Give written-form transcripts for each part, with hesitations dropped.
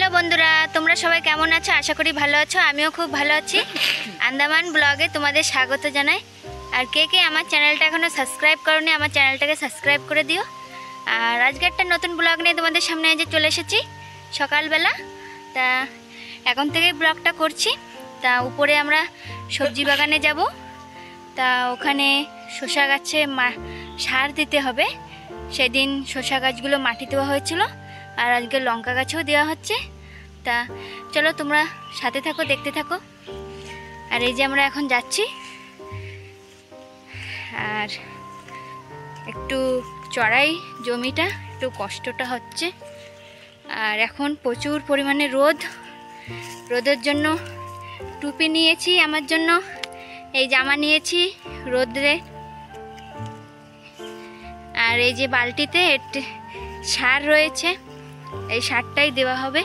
Hello বন্ধুরা, তোমরা সবাই কেমন আছো? আশা করি ভালো আছো। আমিও খুব ভালো আছি। আন্দামান ব্লগে তোমাদের স্বাগত জানাই। আর কে কে আমার চ্যানেলটা এখনও সাবস্ক্রাইব করোনি, আমার চ্যানেলটাকে সাবস্ক্রাইব করে দিও। আর আজকে একটা নতুন ব্লগ নিয়ে তোমাদের সামনে যে চলে এসেছি সকালবেলা। তা এখন থেকেই ব্লগটা করছি। তা উপরে আমরা সবজি বাগানে যাব। তা ওখানে শসা গাছে সার দিতে হবে। সেদিন শসা গাছগুলো মাটি দেওয়া হয়েছিল, আর আজকে লঙ্কা গাছেও দেওয়া হচ্ছে। তা চলো তোমরা সাথে থাকো, দেখতে থাকো। আর এই যে আমরা এখন যাচ্ছি, আর একটু চড়াই জমিটা, একটু কষ্টটা হচ্ছে। আর এখন প্রচুর পরিমাণে রোদের জন্য টুপি নিয়েছি, আমার জন্য এই জামা নিয়েছি রোদে। আর এই যে বালতিতে সার রয়েছে, এই সারটাই দেওয়া হবে।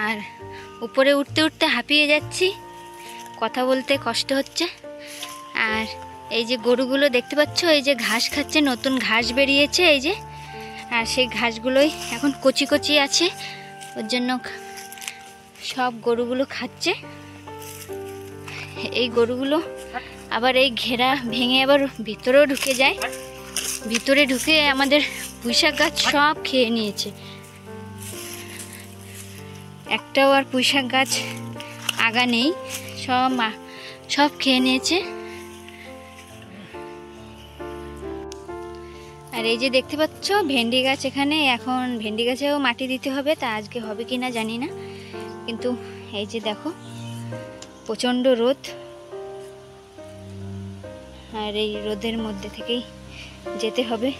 আর উপরে উঠতে উঠতে হাঁপিয়ে যাচ্ছি, কথা বলতে কষ্ট হচ্ছে। আর এই যে গরুগুলো দেখতে পাচ্ছ, এই যে ঘাস খাচ্ছে, নতুন ঘাস বেরিয়েছে এই যে। আর সেই ঘাসগুলোই এখন কচি কচি আছে, ওর জন্য সব গরুগুলো খাচ্ছে। এই গরুগুলো আবার এই ঘেরা ভেঙে আবার ভিতরেও ঢুকে যায়, ভিতরে ঢুকে আমাদের পুঁইশাক গাছ সব খেয়ে নিয়েছে। একটাও আর পুঁইশাক গাছ আগা নেই, সব খেয়ে নিয়েছে। আর এই যে দেখতে পাচ্ছ ভেন্ডি গাছ, এখানে এখন ভেন্ডি গাছেও মাটি দিতে হবে। তা আজকে হবে কি না জানি না, কিন্তু এই যে দেখো প্রচণ্ড রোদ। আর এই রোদের মধ্যে থেকেই যেতে হবে।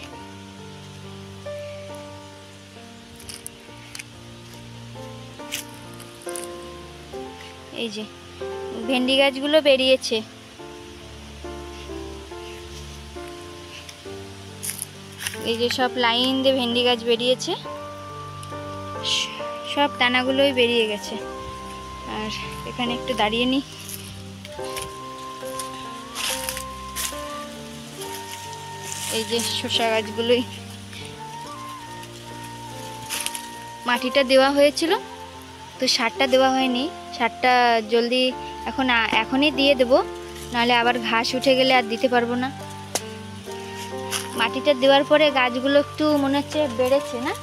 এই যে ভেন্ডি গাছগুলো বেরিয়েছে, এই যে সব লাইন দিয়ে ভেন্ডি গাছ বেরিয়েছে, সব দানাগুলোই বেরিয়ে গেছে। আর এখানে একটু দাঁড়িয়ে নিই। এই যে শসা গাছগুলোই মাটিটা দেওয়া হয়েছিল, তো সারটা দেওয়া হয়নি। সারটা জলদি এখনই দিয়ে দেবো, নাহলে আবার ঘাস উঠে গেলে আর দিতে পারবো না। মাটিটা দেওয়ার পরে গাছগুলো একটু মনে হচ্ছে বেড়েছে না।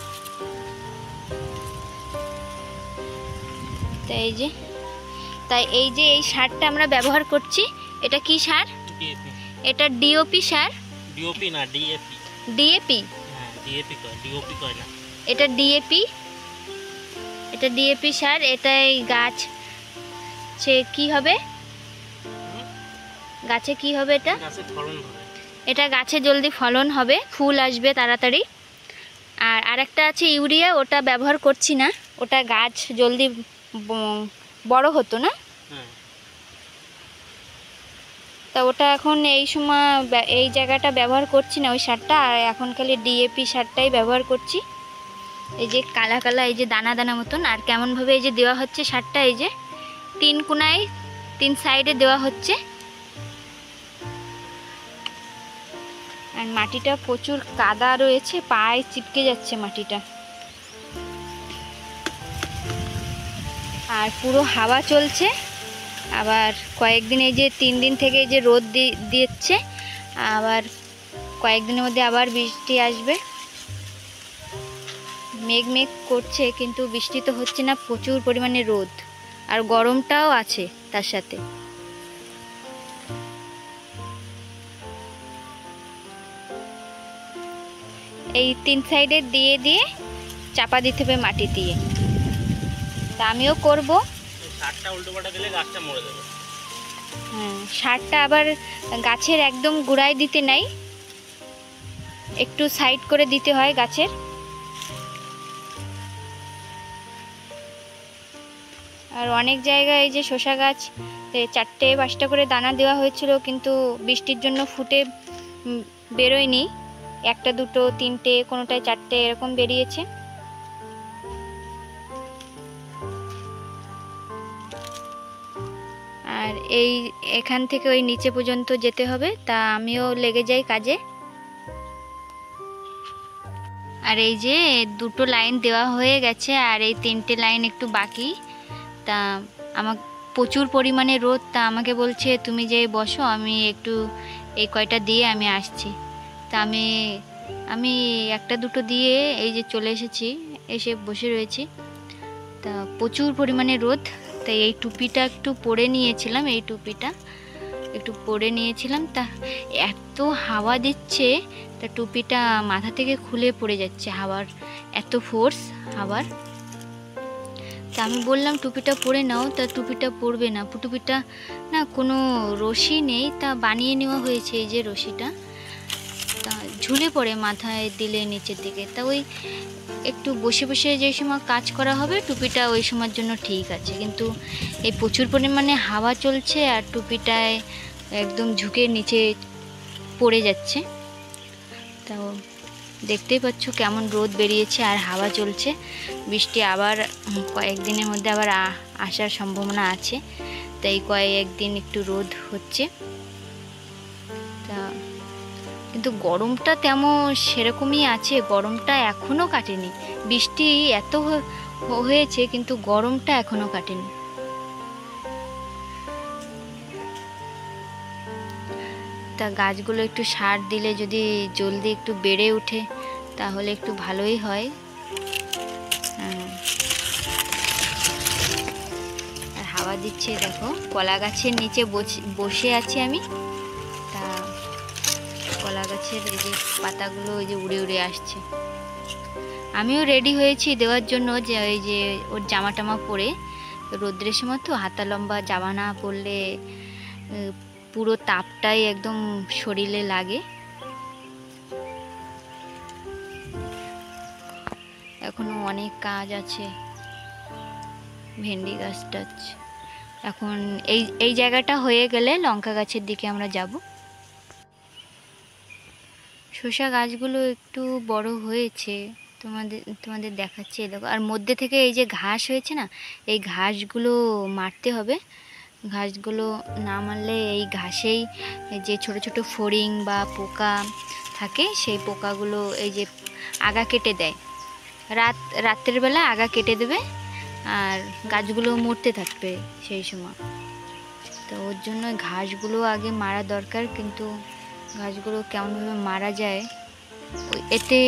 তাই এই যে এই সারটা আমরা ব্যবহার করছি। এটা কি সার? এটা ডিওপি সার। ডিওপি না, ডিএপি। ডিএপি? হ্যাঁ, ডিএপি কয়, ডিওপি কয় না। এটা ডিএপি, এটা ডিএপি সার। এটাই গাছ কি হবে, গাছে কি হবে? এটা গাছে ফলন হবে, এটা গাছে জলদি ফলন হবে, ফুল আসবে তাড়াতাড়ি। আর আরেকটা আছে ইউরিয়া, ওটা ব্যবহার করছি না, ওটা গাছ জলদি বড় হতো না। তা ওটা এখন এই সময় এই জায়গাটা ব্যবহার করছি না ওই সারটা। আর এখন খালি ডিএপি সারটাই ব্যবহার করছি। এই যে কালা কালা, এই যে দানা দানা মতন। আর কেমনভাবে এই যে দেওয়া হচ্ছে সারটা, এই যে 3 কোণায় 3 সাইডে দেওয়া হচ্ছে। আর মাটিটা প্রচুর কাদা রয়েছে, পায়ে চিপকে যাচ্ছে মাটিটা। আর পুরো হাওয়া চলছে। আবার কয়েকদিন এই যে 3 দিন থেকে এই যে রোদ দিচ্ছে, আবার কয়েকদিনের মধ্যে আবার বৃষ্টি আসবে। মেঘ মেঘ করছে, কিন্তু বৃষ্টি তো হচ্ছে না, প্রচুর পরিমাণে রোদ। আর গরমটাও আছে তার সাথে। এই 3 সাইডে দিয়ে দিয়ে চাপা দিতে হবে মাটি দিয়ে। তা আমিও করবো। সারটা উল্টোপাল্টা দিলে গাছটা মরে যাবে। হ্যাঁ, সারটা আবার গাছের একদম গোড়ায় দিতে নাই, একটু সাইড করে দিতে হয় গাছের। আর অনেক জায়গায় এই যে শসা গাছ 4টে 5টা করে দানা দেওয়া হয়েছিল, কিন্তু বৃষ্টির জন্য ফুটে বেরোয়নি। 1টা 2টো 3টে, কোনোটায় 4টে এরকম বেরিয়েছে। আর এই এখান থেকে ওই নিচে পর্যন্ত যেতে হবে, তা আমিও লেগে যাই কাজে। আর এই যে 2টো লাইন দেওয়া হয়ে গেছে, আর এই 3টে লাইন একটু বাকি। তা আমার প্রচুর পরিমাণে রোদ, তা আমাকে বলছে তুমি যে বসো, আমি একটু এই কয়টা দিয়ে আমি আসছি। তা আমি একটা দুটো দিয়ে এই যে চলে এসেছি, এসে বসে রয়েছি। তা প্রচুর পরিমাণে রোদ, তাই এই টুপিটা একটু পরে নিয়েছিলাম, এই টুপিটা একটু পরে নিয়েছিলাম। তা এত হাওয়া দিচ্ছে, তা টুপিটা মাথা থেকে খুলে পড়ে যাচ্ছে, হাওয়ার এত ফোর্স হাওয়ার। তা আমি বললাম টুপিটা পরে নাও, তা টুপিটা পরবে না, টুপিটা না কোনো রশি নেই, তা বানিয়ে নেওয়া হয়েছে এই যে রশিটা, তা ঝুলে পড়ে মাথায় দিলে নিচের দিকে। তা ওই একটু বসে বসে যে সময় কাজ করা হবে টুপিটা ওই সময়ের জন্য ঠিক আছে, কিন্তু এই প্রচুর পরিমাণে হাওয়া চলছে আর টুপিটায় একদম ঝুঁকে নিচে পড়ে যাচ্ছে। তাও দেখতেই পাচ্ছ কেমন রোদ বেরিয়েছে আর হাওয়া চলছে। বৃষ্টি আবার কয়েকদিনের মধ্যে আবার আসার সম্ভাবনা আছে, তাই কয়েকদিন একটু রোদ হচ্ছে। তা কিন্তু গরমটা তেমন সেরকমই আছে, গরমটা এখনও কাটেনি। বৃষ্টি এত হয়েছে কিন্তু গরমটা এখনও কাটেনি। তা গাছগুলো একটু সার দিলে যদি জলদি একটু বেড়ে ওঠে তাহলে একটু ভালোই হয়। আর হাওয়া দিচ্ছে, দেখো কলা গাছের নিচে বসে আছি আমি। তা কলা গাছের এই যে পাতাগুলো ওই যে উড়ে উড়ে আসছে। আমিও রেডি হয়েছি দেওয়ার জন্য, যে ওই যে ওর জামা টামা পরে, রোদ্রের সময় তো হাতা লম্বা জামা না পরলে পুরো তাপটাই একদম শরীরে লাগে। এখনো অনেক কাজ আছে, ভেন্ডি গাছটা এখন এই জায়গাটা হয়ে গেলে লঙ্কা গাছের দিকে আমরা যাব। শসা গাছগুলো একটু বড় হয়েছে, তোমাদের দেখাচ্ছি, দেখো। আর মধ্যে থেকে এই যে ঘাস হয়েছে না, এই ঘাসগুলো মারতে হবে। ঘাসগুলো না মারলে এই ঘাসেই যে ছোট ছোট ফড়িং বা পোকা থাকে, সেই পোকাগুলো এই যে আগা কেটে দেয়। রাত্রের বেলা আগা কেটে দেবে আর গাছগুলো মরতে থাকবে সেই সময়। তো ওর জন্য ঘাসগুলো আগে মারা দরকার, কিন্তু গাছগুলো কেমনভাবে মারা যায়, এতে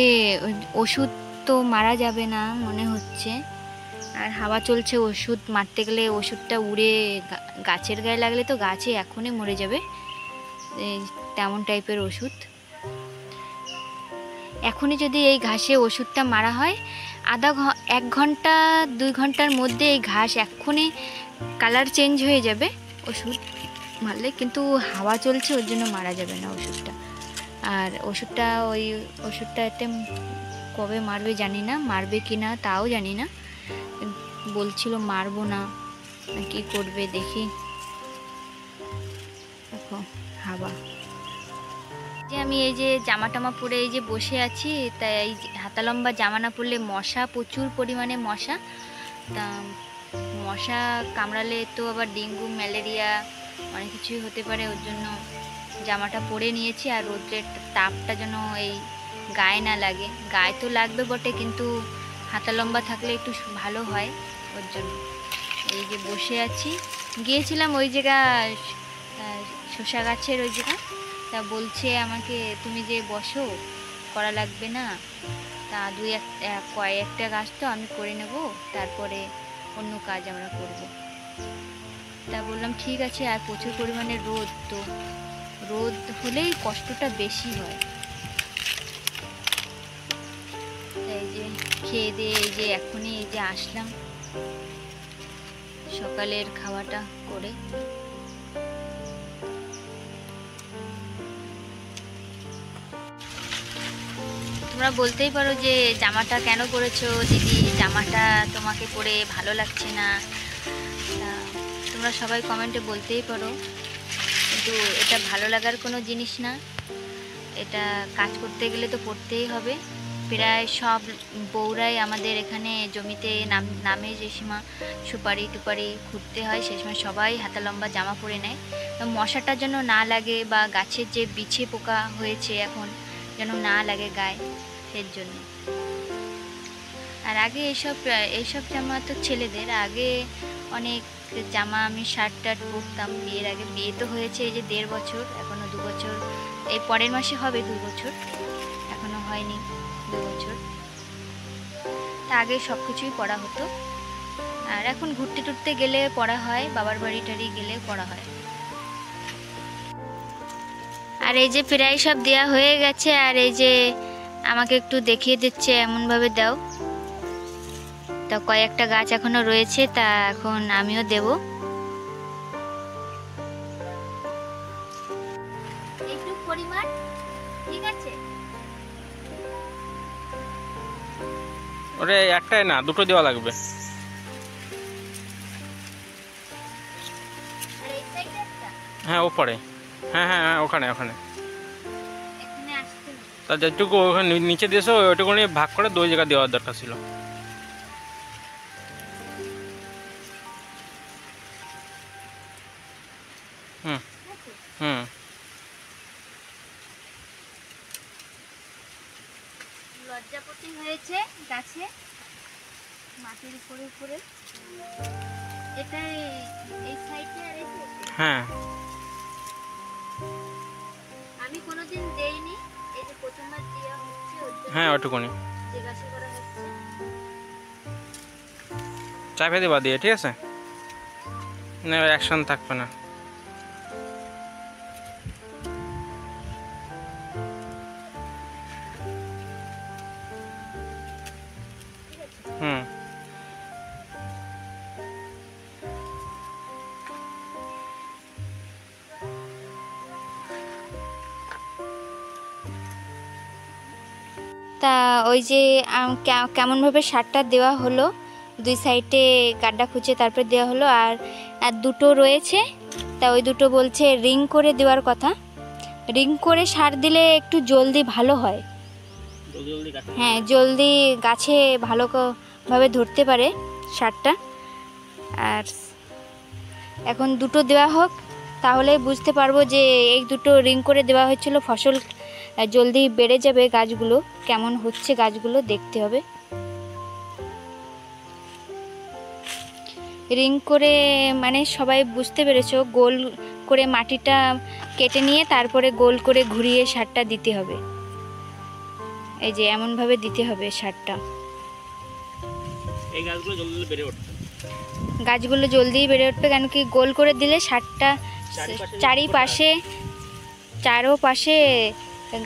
ওষুধ তো মারা যাবে না মনে হচ্ছে। আর হাওয়া চলছে, ওষুধ মারতে গেলে ওষুধটা উড়ে গাছের গায়ে লাগলে তো গাছে এখনই মরে যাবে, তেমন টাইপের ওষুধ। এখনই যদি এই ঘাসে ওষুধটা মারা হয়, 1 ঘন্টা 2 ঘন্টার মধ্যে এই ঘাস এক্ষুনি কালার চেঞ্জ হয়ে যাবে ওষুধ মারলে, কিন্তু হাওয়া চলছে ওর জন্য মারা যাবে না ওষুধটা। আর ওই ওষুধটা এতে কবে মারবে জানি না, মারবে কি না তাও জানি না, বলছিল মারবো না, কি করবে দেখি। দেখো হাওয়া, যে আমি এই যে জামা টামা পরে এই যে বসে আছি, তাই এই হাতা লম্বা জামা না পরলে মশা, প্রচুর পরিমাণে মশা। তা মশা কামড়ালে তো আবার ডেঙ্গু ম্যালেরিয়া অনেক কিছুই হতে পারে, ওর জন্য জামাটা পরে নিয়েছি। আর রোদ্রের তাপটা যেন এই গায়ে না লাগে, গায়ে তো লাগবে বটে, কিন্তু হাতা লম্বা থাকলে একটু ভালো হয়, ওর জন্য এই যে বসে আছি। গিয়েছিলাম ওই জায়গা শসা গাছের ওই জায়গা, তা বলছে আমাকে তুমি যে বসো, করা লাগবে না, তা কয়েকটা গাছ তো আমি করে নেব, তারপরে অন্য কাজ আমরা করব। তা বললাম ঠিক আছে। আর প্রচুর পরিমাণে রোদ, তো রোদ হলেই কষ্টটা বেশি হয়। এই যে খেয়ে দিয়ে এই যে এখনই এই যে আসলাম সকালের খাওয়াটা করে। তোমরা বলতেই পারো যে জামাটা কেন পরেছো দিদি, জামাটা তোমাকে পরে ভালো লাগছে না, তোমরা সবাই কমেন্টে বলতেই পারো, কিন্তু এটা ভালো লাগার কোনো জিনিস না, এটা কাজ করতে গেলে তো পরতেই হবে। প্রায় সব বউরাই আমাদের এখানে জমিতে নামে যে সময় সুপারি টুপারি খুঁড়তে হয় সেই সময় সবাই হাতা লম্বা জামা পরে নেয়, তো মশাটা যেন না লাগে বা গাছের যে বিছে পোকা হয়েছে এখন যেন না লাগে গায়ে, এর জন্য। আর আগে এইসব জামা তো ছেলেদের, আগে অনেক জামা আমি শার্ট টার্ট পরতাম বিয়ের আগে। বিয়ে তো হয়েছে এই যে 1.5 বছর, এখনও 2 বছর, এই পরের মাসে হবে 2 বছর, এখনও হয়নি 2 বছর। তা আগে সব কিছুই পরা হতো, আর এখন ঘুরতে টুরতে গেলে পরা হয়, বাবার বাড়ি টাড়ি গেলে পরা হয়। আর এই যে প্রায় সব দেওয়া হয়ে গেছে, আর এই যে আমাকে একটু দেখিয়ে দিচ্ছে এমনভাবে দাও। তা কয়েকটা গাছ এখনো রয়েছে, তা এখন আমিও দেব। একটু পরিমাণ ঠিক আছে, ওরে একটাই না, দুটো দেওয়া লাগবে। আর এই সাইডে একটা, হ্যাঁ ওপরে, হ্যাঁ হ্যাঁ হ্যাঁ ওখানে ওখানে। এখানে আসতে হবে। তা যেটুকু ওখানে নিচে দিয়েছো ওইটুকু নিয়ে ভাগ করে 2 জায়গা দেওয়ার দরকার ছিল। হুম হুম। লজ্জাপতি হয়েছে গাছে মাটির উপরে উপরে, এটা এই সাইডে আর এই সাইডে হ্যাঁ আমি কোনোদিন দেইনি, এই যে প্রথমবার দেওয়া হচ্ছে ওর জন্য হ্যাঁ ওইটুকুনি জিজ্ঞাসা করা হচ্ছে। চাপে দেবা দিয়ে, ঠিক আছে, না অ্যাকশন থাকবে না। হুম। তা ওই যে কেমনভাবে সারটা দেওয়া হলো, 2 সাইডে গাড্ডা খুঁজে তারপর দেওয়া হলো। আর দুটো রয়েছে, তা ওই দুটো বলছে রিং করে দেওয়ার কথা। রিং করে সার দিলে একটু জলদি ভালো হয়, হ্যাঁ জলদি গাছে ভালোভাবে ধরতে পারে সারটা। আর এখন দুটো দেওয়া হোক, তাহলে বুঝতে পারবো যে এই দুটো রিং করে দেওয়া হয়েছিল, ফসল জলদি বেড়ে যাবে, গাছগুলো কেমন হচ্ছে গাছগুলো দেখতে হবে। রিং করে মানে সবাই বুঝতে পেরেছো, গোল করে মাটিটা কেটে নিয়ে তারপরে গোল করে ঘুরিয়ে সারটা দিতে হবে, এই যে এমনভাবে দিতে হবে সারটা। এই গাছগুলো জলদি বেড়ে উঠবে, গাছগুলো জলদি বেড়ে উঠবে, কেন কি গোল করে দিলে সারটা চারোপাশে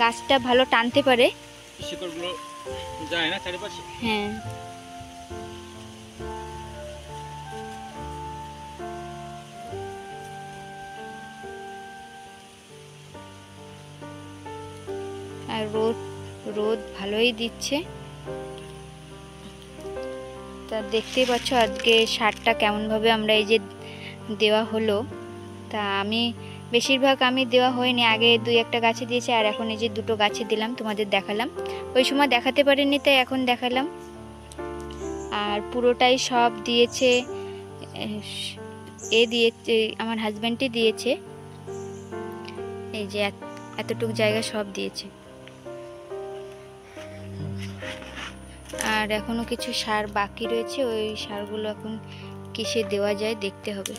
গাছটা ভালো টানতে পারে, শিকড়গুলো যায় না চারিপাশে। হ্যাঁ আর রোদ ভালোই দিচ্ছে, তা দেখতেই পাচ্ছ আজকে সারটা কেমনভাবে আমরা এই যে দেওয়া হলো। তা আমি বেশিরভাগ আমি দেওয়া হয়নি, আগে 2-1টা গাছে দিয়েছি, আর এখন এই যে 2টো গাছে দিলাম, তোমাদের দেখালাম। ওই সময় দেখাতে পারিনি তাই এখন দেখালাম। আর পুরোটাই সব দিয়েছে দিয়েছে আমার হাজব্যান্ডই দিয়েছে, এই যে এতটুকু জায়গা সব দিয়েছে। আর এখনো কিছু সার বাকি রয়েছে, ওই সারগুলো এখন কিসে দেওয়া যায় দেখতে হবে।